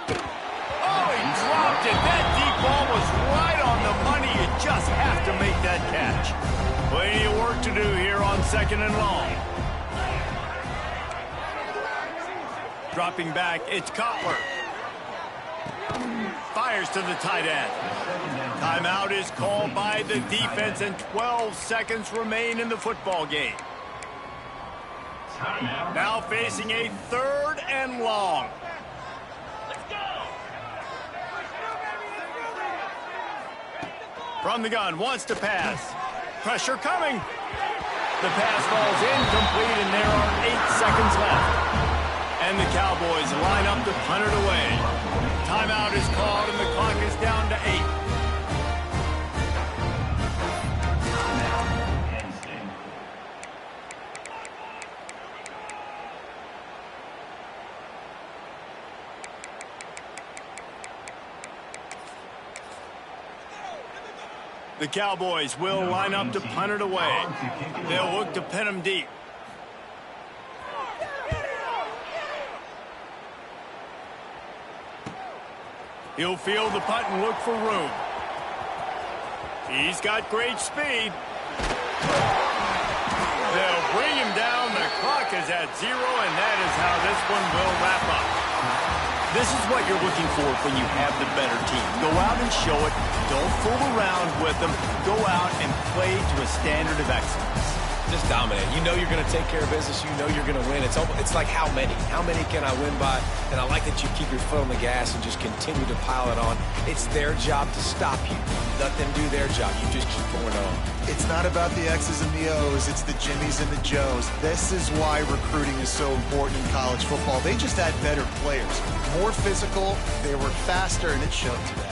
Oh, he dropped it. That deep ball was right on the money. You just have to make that catch. Plenty of work to do here on 2nd and long. Dropping back, it's Kotler. Fires to the tight end. Timeout is called by the defense, and 12 seconds remain in the football game. Now facing a 3rd and long. From the gun, wants to pass. Pressure coming. The pass falls incomplete, and there are 8 seconds left. And the Cowboys line up to punt it away. Timeout is called, and the clock is down to 8. The Cowboys will line up to punt it away. They'll look to pin him deep. He'll field the punt and look for room. He's got great speed. They'll bring him down. The clock is at 0, and that is how this one will wrap up. This is what you're looking for when you have the better team. Go out and show it. Don't fool around with them. Go out and play to a standard of excellence. Just dominate. You know you're going to take care of business. You know you're going to win. It's like how many? How many can I win by? And I like that you keep your foot on the gas and just continue to pile it on. It's their job to stop you. Let them do their job. You just keep going on. It's not about the X's and the O's. It's the Jimmies and the Joes. This is why recruiting is so important in college football. They just had better players. More physical. They were faster, and it showed today.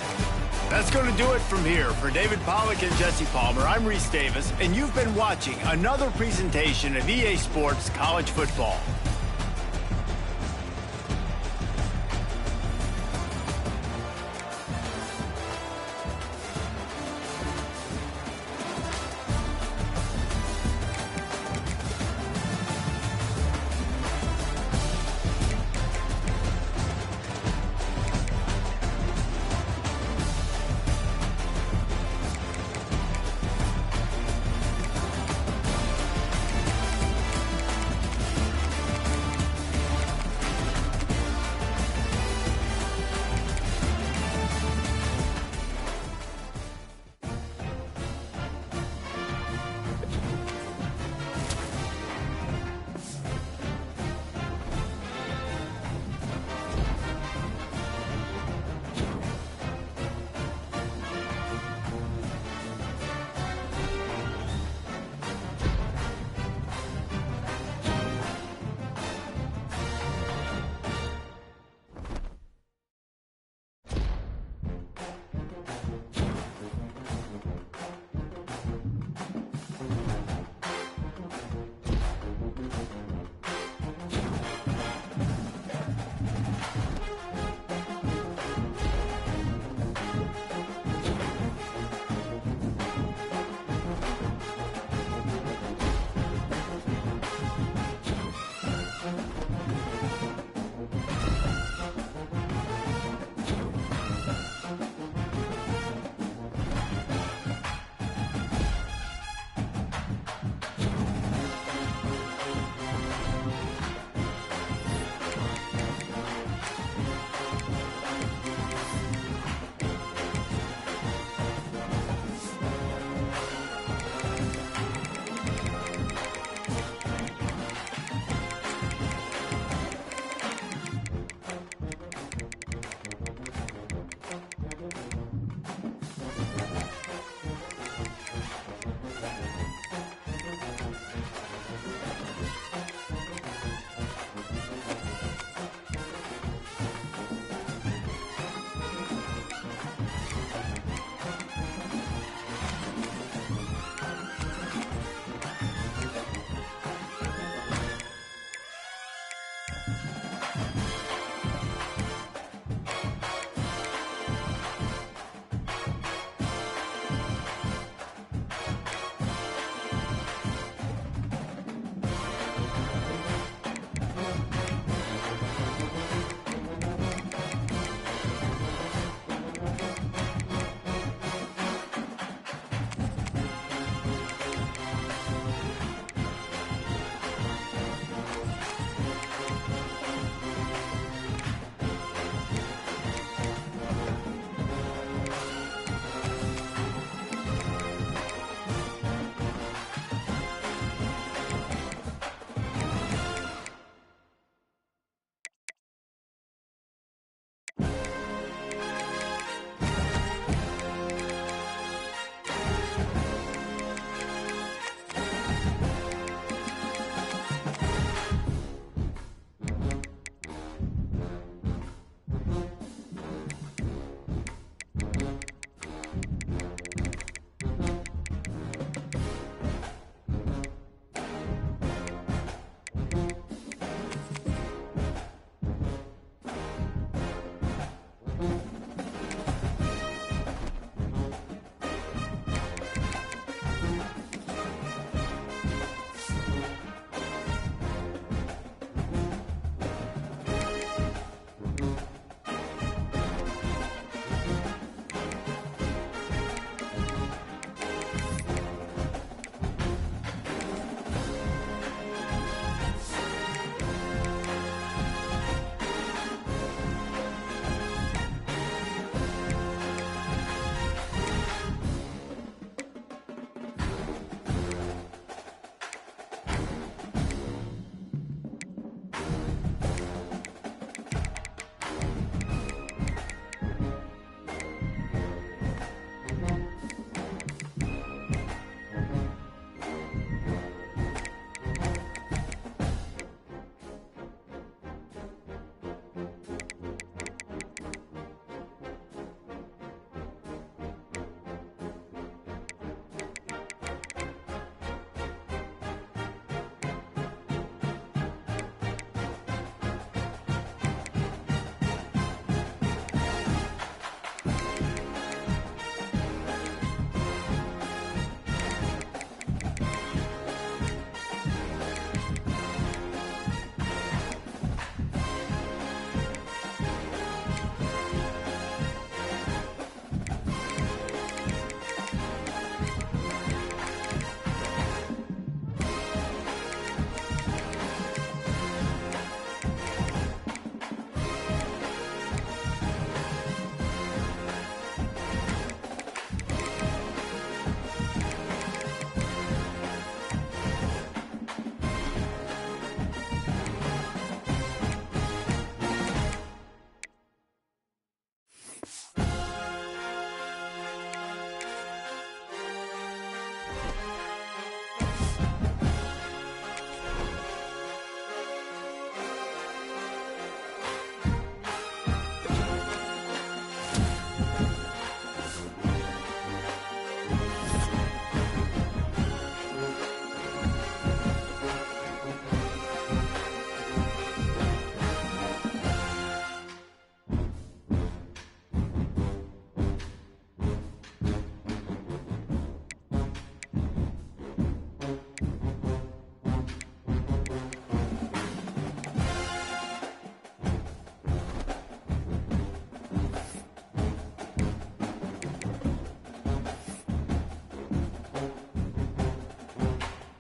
That's going to do it from here. For David Pollack and Jesse Palmer, I'm Reese Davis, and you've been watching another presentation of EA Sports College Football.